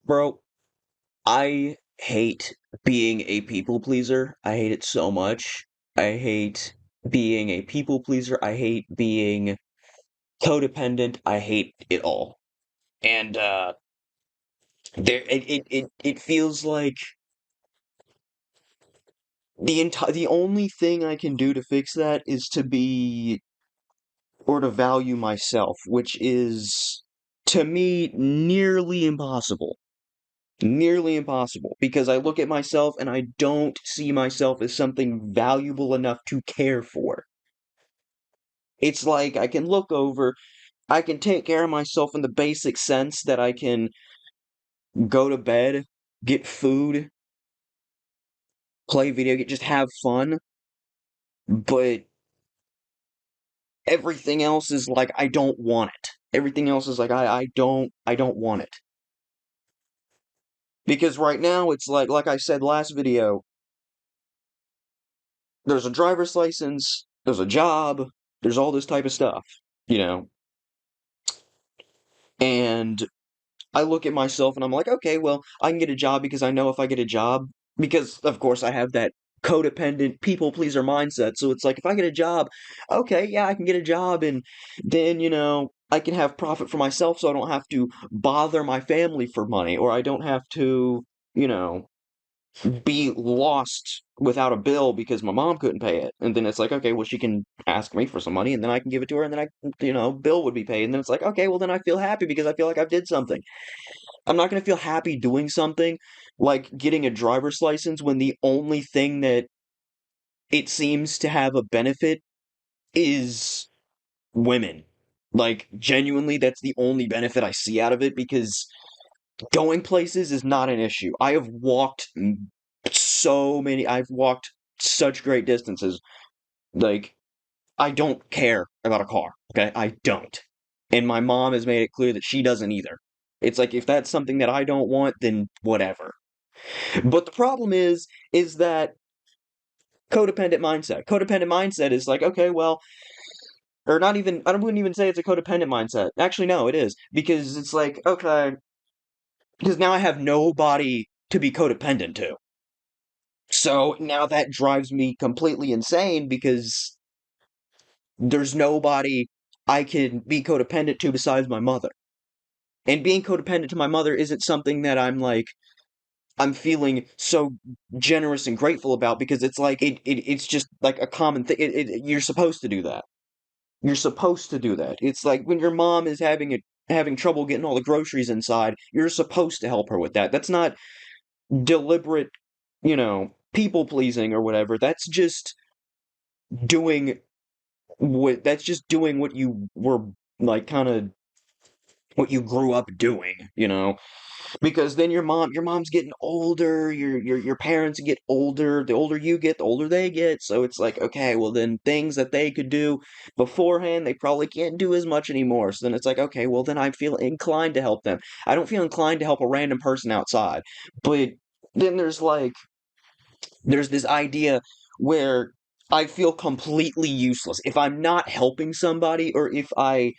Bro, I hate being a people pleaser. I hate it so much. I hate being a people pleaser. I hate being codependent. I hate it all. And it feels like the only thing I can do to fix that is to be or to value myself, which is to me nearly impossible. Nearly impossible because I look at myself and I don't see myself as something valuable enough to care for. It's like I can take care of myself in the basic sense that I can go to bed, get food, play video, just have fun, but everything else is like I don't want it. Everything else is like I don't want it. Because right now it's like I said last video, there's a driver's license, there's a job, there's all this type of stuff, you know. And I look at myself and I'm like, okay, well, I can get a job because I know if I get a job, because of course I have that codependent people pleaser mindset. So it's like, if I get a job, okay, yeah, I can get a job and then, I can have profit for myself so I don't have to bother my family for money or I don't have to, you know, be lost without a bill because my mom couldn't pay it. And then it's like, okay, well, she can ask me for some money and then I can give it to her and then bill would be paid. And then it's like, okay, well, then I feel happy because I feel like I've did something. I'm not going to feel happy doing something like getting a driver's license when the only thing that it seems to have a benefit is women. Like, genuinely, that's the only benefit I see out of it because going places is not an issue. I've walked such great distances. Like, I don't care about a car, okay? I don't. And my mom has made it clear that she doesn't either. It's like, if that's something that I don't want, then whatever. But the problem is that codependent mindset. Codependent mindset is like, okay, well, or not even, I wouldn't even say it's a codependent mindset. Actually, no, it is. Because it's like, okay, because now I have nobody to be codependent to. So now that drives me completely insane because there's nobody I can be codependent to besides my mother. And being codependent to my mother isn't something that I'm feeling so generous and grateful about because it's like it's just like a common thing. You're supposed to do that. You're supposed to do that. It's like when your mom is having trouble getting all the groceries inside, you're supposed to help her with that. That's not deliberate, people pleasing or whatever. Doing that's just doing what you were like kind of what you grew up doing. Because then your mom's getting older, your parents get older, the older you get, the older they get. So it's like, okay, well then things that they could do beforehand, they probably can't do as much anymore. So then it's like, okay, well then I feel inclined to help them. I don't feel inclined to help a random person outside. But then there's this idea where I feel completely useless. If I'm not helping somebody or if I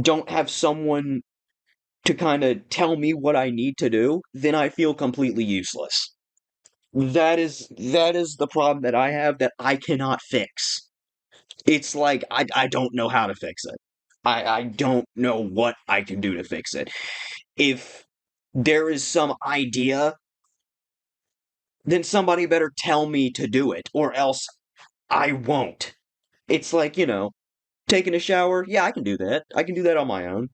don't have someone to kind of tell me what I need to do, then I feel completely useless. That is the problem that I have that I cannot fix. It's like I don't know how to fix it. I don't know what I can do to fix it. If there is some idea, then somebody better tell me to do it, or else I won't. It's like, taking a shower. Yeah, I can do that. I can do that on my own.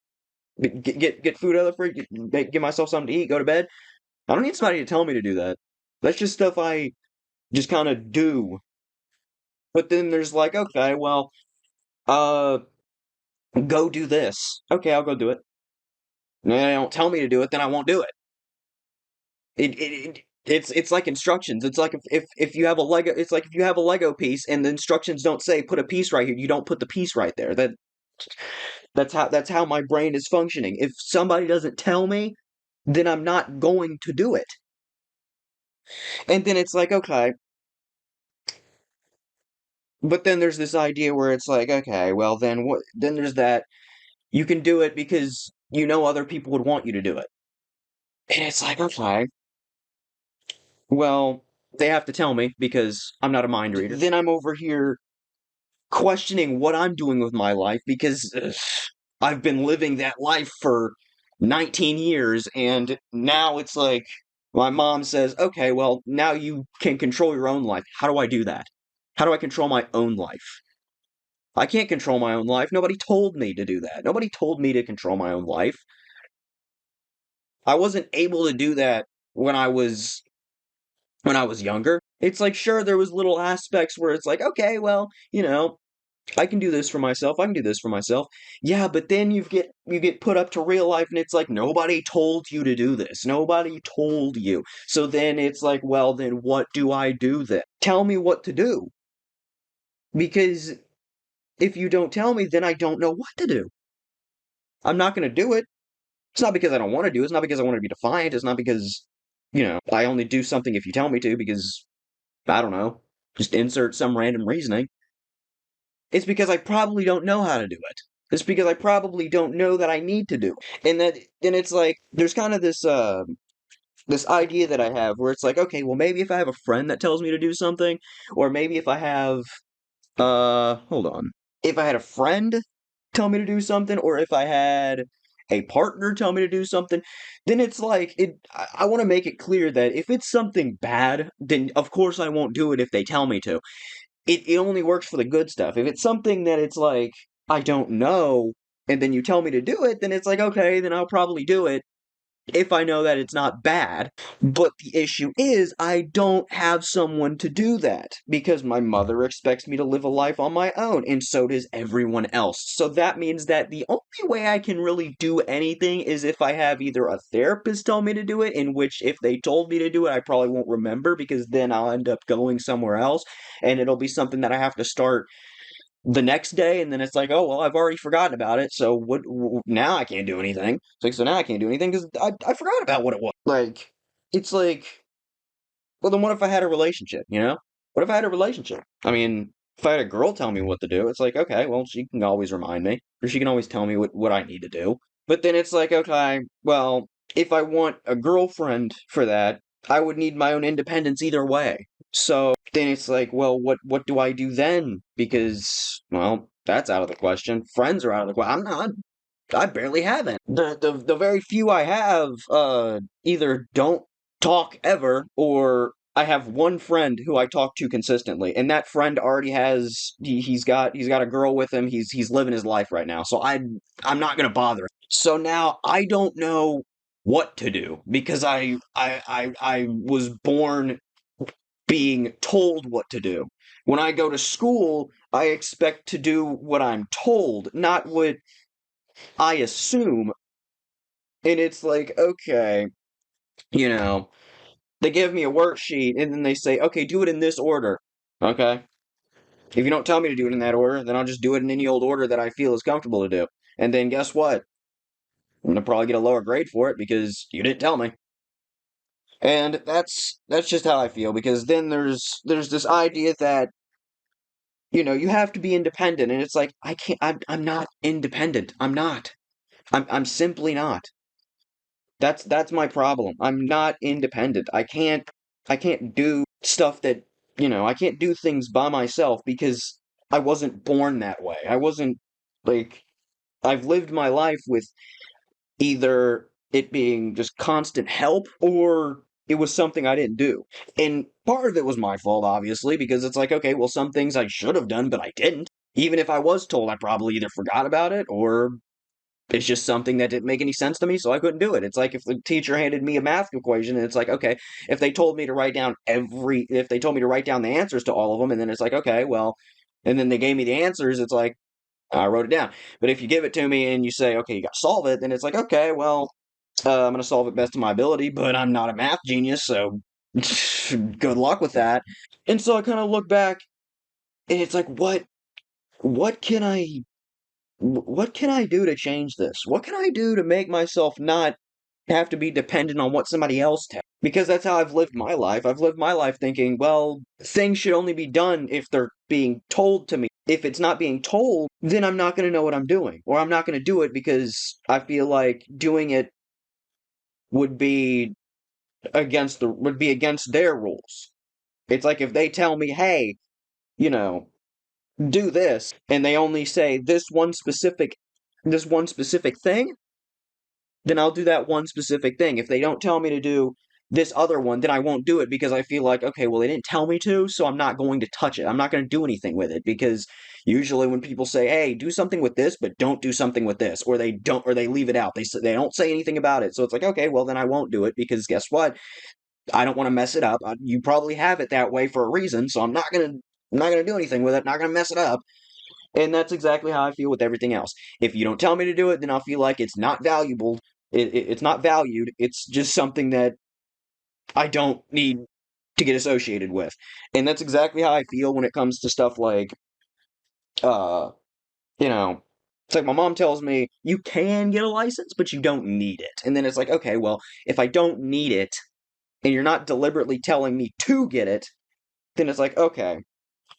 Get food out of the fridge, get myself something to eat, go to bed. I don't need somebody to tell me to do that. That's just stuff I just kind of do. But then there's like, okay, well, uh, go do this. Okay, I'll go do it. And they don't tell me to do it, then I won't do it. It's like instructions. It's like if you have a Lego, it's like if you have a Lego piece and the instructions don't say put a piece right here, you don't put the piece right there. That's how my brain is functioning. If somebody doesn't tell me, then I'm not going to do it. And then it's like, okay, but then there's this idea where it's like, okay, well then what? Then there's that you can do it because you know other people would want you to do it. And it's like, okay, well, they have to tell me because I'm not a mind reader. Then I'm over here questioning what I'm doing with my life because I've been living that life for 19 years, and now it's like my mom says, okay, well, now you can control your own life. How do I do that? How do I control my own life? I can't control my own life. Nobody told me to do that. Nobody told me to control my own life. I wasn't able to do that when I was younger. It's like sure there was little aspects where it's like, okay, well, I can do this for myself. I can do this for myself. Yeah, but then you get put up to real life and it's like nobody told you to do this. Nobody told you. So then it's like, well, then what do I do then? Tell me what to do. Because if you don't tell me, then I don't know what to do. I'm not going to do it. It's not because I don't want to do it. It's not because I want to be defiant. It's not because, I only do something if you tell me to because I don't know. Just insert some random reasoning. It's because I probably don't know how to do it. It's because I probably don't know that I need to do it. And it's like there's kind of this idea that I have where it's like, okay, well maybe if I have a friend that tells me to do something, or maybe if I have hold on. If I had a friend tell me to do something, or if I had a partner tell me to do something, then it's like I want to make it clear that if it's something bad, then of course I won't do it if they tell me to. It only works for the good stuff. If it's something that it's like I don't know, and then you tell me to do it, then it's like okay, then I'll probably do it if I know that it's not bad. But the issue is, I don't have someone to do that because my mother expects me to live a life on my own, and so does everyone else. So that means that the only way I can really do anything is if I have either a therapist tell me to do it, in which if they told me to do it, I probably won't remember because then I'll end up going somewhere else, and it'll be something that I have to start the next day, and then it's like, oh well, I've already forgotten about it. So what? Now I can't do anything. It's like so now I can't do anything because I forgot about what it was. Like it's like, well, then what if I had a relationship? What if I had a relationship? I mean, if I had a girl tell me what to do, it's like okay, well, she can always remind me, or she can always tell me what I need to do. But then it's like, okay, well, if I want a girlfriend for that, I would need my own independence either way. So then it's like, well, what do I do then? Because, well, that's out of the question. Friends are out of the question. I barely have any. The very few I have either don't talk ever or I have one friend who I talk to consistently, and that friend already he's got a girl with him. He's living his life right now. So I'm not gonna bother. So now I don't know what to do because I was born being told what to do. When I go to school, I expect to do what I'm told, not what I assume. And it's like, okay, you know, they give me a worksheet and then they say, okay, do it in this order. Okay. If you don't tell me to do it in that order, then I'll just do it in any old order that I feel is comfortable to do. And then guess what? I'm gonna probably get a lower grade for it because you didn't tell me. And that's just how I feel because then there's this idea that you have to be independent, and it's like I can't. I'm not independent. I'm not. I'm simply not. That's my problem. I'm not independent. I can't do stuff that I can't do things by myself because I wasn't born that way. I wasn't like I've lived my life with either it being just constant help or it was something I didn't do. And part of it was my fault, obviously, because it's like, okay, well, some things I should have done, but I didn't. Even if I was told, I probably either forgot about it or it's just something that didn't make any sense to me, so I couldn't do it. It's like if the teacher handed me a math equation and it's like, okay, if they told me to write down the answers to all of them, and then it's like, okay, well, and then they gave me the answers, it's like, I wrote it down. But if you give it to me and you say, okay, you got to solve it, then it's like, okay, well, I'm going to solve it best of my ability, but I'm not a math genius, so good luck with that. And so I kind of look back and it's like, what can I do to change this? What can I do to make myself not have to be dependent on what somebody else tells? Because that's how I've lived my life. I've lived my life thinking, well, things should only be done if they're being told to me. If it's not being told, then I'm not going to know what I'm doing, or I'm not going to do it because I feel like doing it would be would be against their rules. It's like if they tell me, "Hey, you know, do this," and they only say this one specific thing, then I'll do that one specific thing. If they don't tell me to do this other one, then I won't do it because I feel like, okay, well, they didn't tell me to, so I'm not going to touch it. I'm not going to do anything with it because usually when people say, "Hey, do something with this, but don't do something with this," or they leave it out. They don't say anything about it. So it's like, okay, well, then I won't do it because guess what? I don't want to mess it up. You probably have it that way for a reason, so I'm not gonna do anything with it. Not gonna mess it up. And that's exactly how I feel with everything else. If you don't tell me to do it, then I'll feel like it's not valuable. It's not valued. It's just something that I don't need to get associated with. And that's exactly how I feel when it comes to stuff like, uh, you know, it's like my mom tells me you can get a license, but you don't need it. And then it's like, okay, well, if I don't need it and you're not deliberately telling me to get it, then it's like, okay,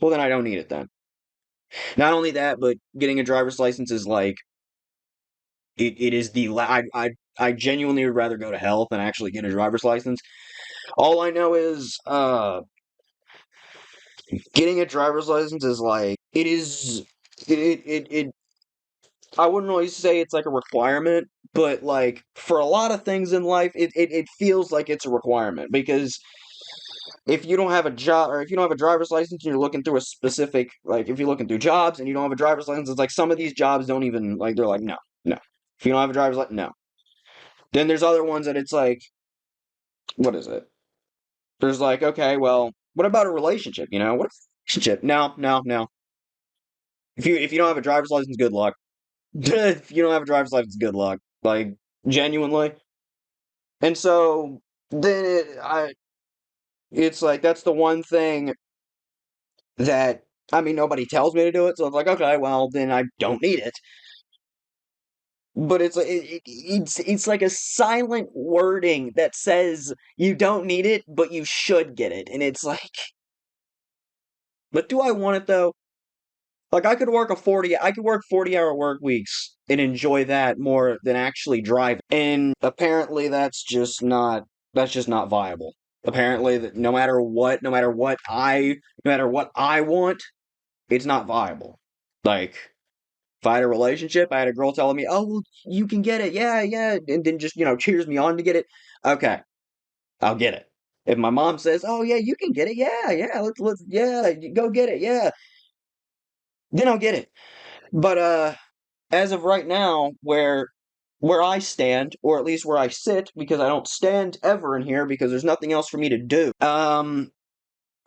well, then I don't need it then. Not only that, but getting a driver's license is like, it is I genuinely would rather go to hell than actually get a driver's license. All I know is getting a driver's license is like it I wouldn't really say it's like a requirement, but like for a lot of things in life it feels like it's a requirement because if you don't have a job or if you don't have a driver's license and you're looking through a specific like if you're looking through jobs and you don't have a driver's license, it's like some of these jobs don't even like they're like no, no. If you don't have a driver's license, no. Then there's other ones that it's like what is it? There's like, okay, well, what about a relationship? You know, what if relationship? No, no, no. If you don't have a driver's license, good luck. If you don't have a driver's license, good luck. Like genuinely. And so then it's like that's the one thing that I mean nobody tells me to do it, so it's like okay, well then I don't need it. But it's like it's like a silent wording that says you don't need it, but you should get it, and it's like, but do I want it though? Like I could work 40-hour work weeks and enjoy that more than actually driving. And apparently that's just not viable. Apparently that no matter what I want, it's not viable. Like if I had a relationship, I had a girl telling me, "Oh, well, you can get it. Yeah, yeah." And then just, cheers me on to get it. Okay, I'll get it. If my mom says, "Oh, yeah, you can get it." Yeah, yeah, yeah, go get it. Yeah. Then I'll get it. But as of right now, where I stand, or at least where I sit, because I don't stand ever in here because there's nothing else for me to do.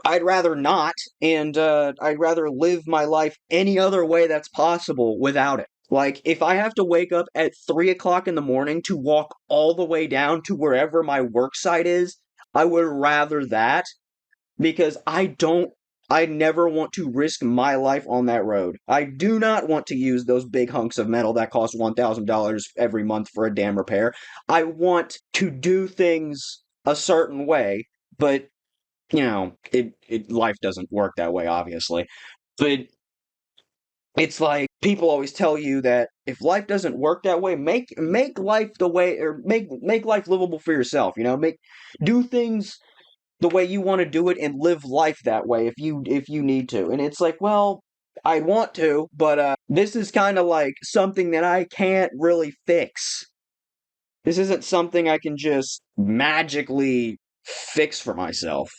I'd rather not, and I'd rather live my life any other way that's possible without it. Like if I have to wake up at 3 o'clock in the morning to walk all the way down to wherever my work site is, I would rather that because I never want to risk my life on that road. I do not want to use those big hunks of metal that cost $1,000 every month for a damn repair. I want to do things a certain way, but life doesn't work that way, obviously. But it's like people always tell you that if life doesn't work that way, make life the way or make life livable for yourself. Make do things the way you want to do it and live life that way if you need to. And it's like, well, I want to, but this is kind of like something that I can't really fix. This isn't something I can just magically fix for myself.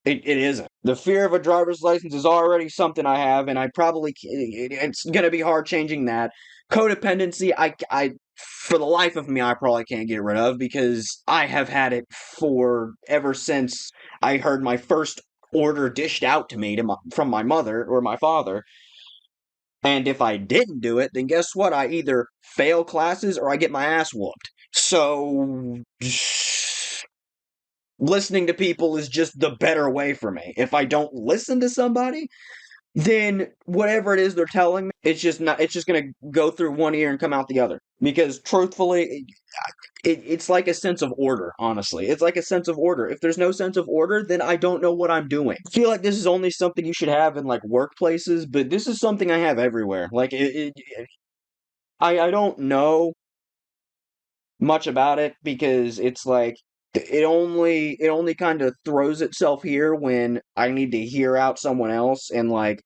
It isn't. The fear of a driver's license is already something I have, and it's going to be hard changing that. Codependency, for the life of me, I probably can't get rid of because I have had it for ever since I heard my first order dished out to me from my mother or my father. And if I didn't do it, then guess what? I either fail classes or I get my ass whooped. So listening to people is just the better way for me. If I don't listen to somebody, then whatever it is they're telling me, it's just going to go through one ear and come out the other. Because truthfully, it's like a sense of order, honestly. It's like a sense of order. If there's no sense of order, then I don't know what I'm doing. I feel like this is only something you should have in like workplaces, but this is something I have everywhere. Like I don't know much about it because it's like it only kind of throws itself here when I need to hear out someone else and like,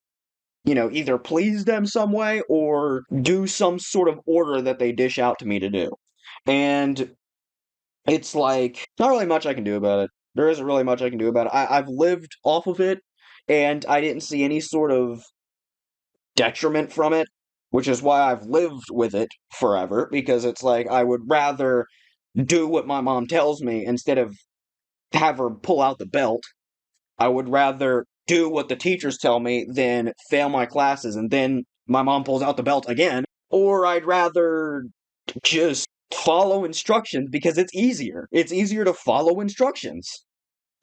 either please them some way or do some sort of order that they dish out to me to do. And it's like not really much I can do about it. There isn't really much I can do about it. I've lived off of it and I didn't see any sort of detriment from it, which is why I've lived with it forever because it's like I would rather do what my mom tells me instead of have her pull out the belt. I would rather do what the teachers tell me than fail my classes and then my mom pulls out the belt again. Or I'd rather just follow instructions because it's easier. It's easier to follow instructions.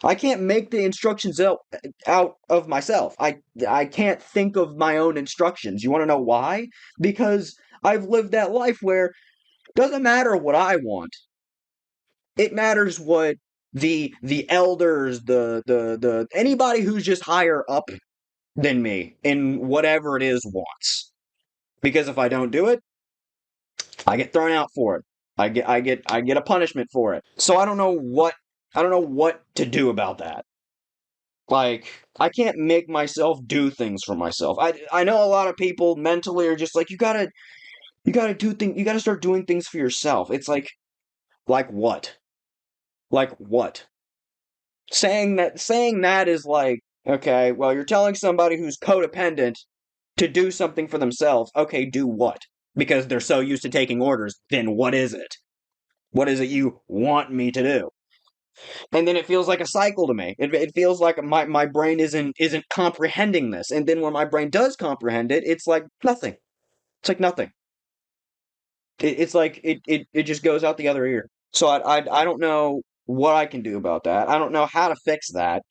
I can't make the instructions out of myself. I can't think of my own instructions. You want to know why? Because I've lived that life where it doesn't matter what I want. It matters what the elders, the anybody who's just higher up than me in whatever it is wants. Because if I don't do it, I get thrown out for it. I get a punishment for it. So I don't know what to do about that. Like, I can't make myself do things for myself. I know a lot of people mentally are just like you gotta start doing things for yourself. It's like what? Like what? Saying that is like, okay, well, you're telling somebody who's codependent to do something for themselves. Okay, do what? Because they're so used to taking orders, then what is it? What is it you want me to do? And then it feels like a cycle to me. It feels like my brain isn't comprehending this. And then when my brain does comprehend it, it's like nothing. It's like nothing. It's like it just goes out the other ear. So I don't know what I can do about that. I don't know how to fix that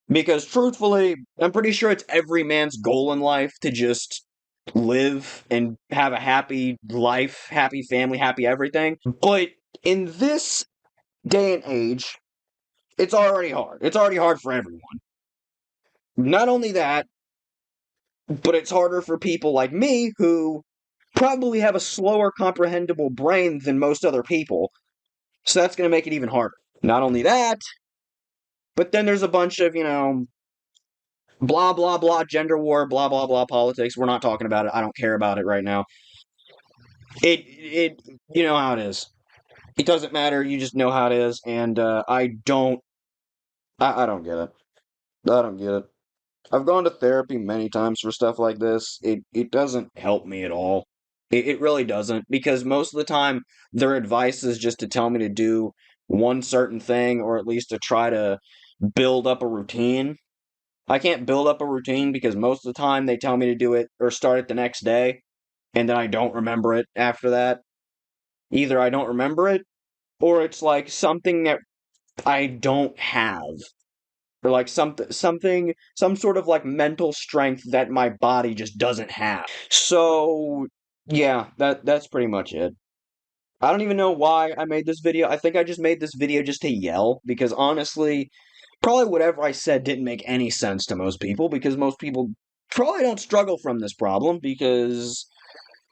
because truthfully, I'm pretty sure it's every man's goal in life to just live and have a happy life, happy family, happy everything. But in this day and age, it's already hard. It's already hard for everyone. Not only that, but it's harder for people like me who probably have a slower comprehensible brain than most other people. So that's going to make it even harder. Not only that, but then there's a bunch of, blah, blah, blah, gender war, blah, blah, blah, politics. We're not talking about it. I don't care about it right now. You know how it is. It doesn't matter. You just know how it is. And I don't get it. I don't get it. I've gone to therapy many times for stuff like this. It doesn't help me at all. It really doesn't because most of the time their advice is just to tell me to do one certain thing or at least to try to build up a routine. I can't build up a routine because most of the time they tell me to do it or start it the next day and then I don't remember it after that. Either I don't remember it or it's like something that I don't have or like some sort of like mental strength that my body just doesn't have. So yeah, that's pretty much it. I don't even know why I made this video. I think I just made this video just to yell because honestly, probably whatever I said didn't make any sense to most people because most people probably don't struggle from this problem because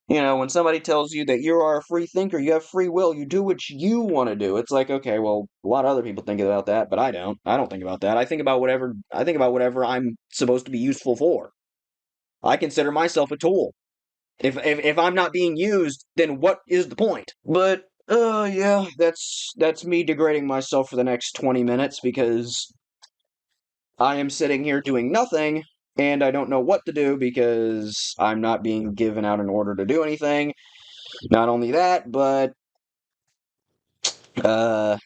when somebody tells you that you are a free thinker, you have free will, you do what you want to do. It's like, okay, well, a lot of other people think about that, but I don't. I don't think about that. I think about whatever I'm supposed to be useful for. I consider myself a tool. If I'm not being used, then what is the point? But yeah, that's me degrading myself for the next 20 minutes because I am sitting here doing nothing and I don't know what to do because I'm not being given out an order to do anything. Not only that, but uh,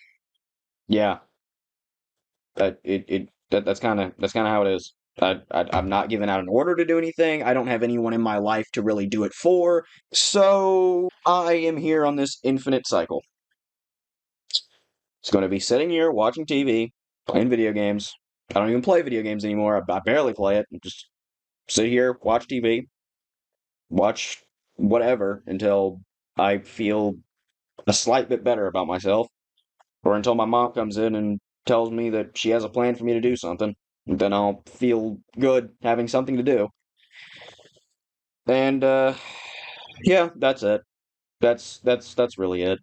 yeah, that's kind of how it is. I'm not given out an order to do anything. I don't have anyone in my life to really do it for. So I am here on this infinite cycle. It's going to be sitting here watching TV, playing video games. I don't even play video games anymore. I barely play it. Just sit here, watch TV, watch whatever until I feel a slight bit better about myself. Or until my mom comes in and tells me that she has a plan for me to do something. Then I'll feel good having something to do. And yeah, that's it. That's really it.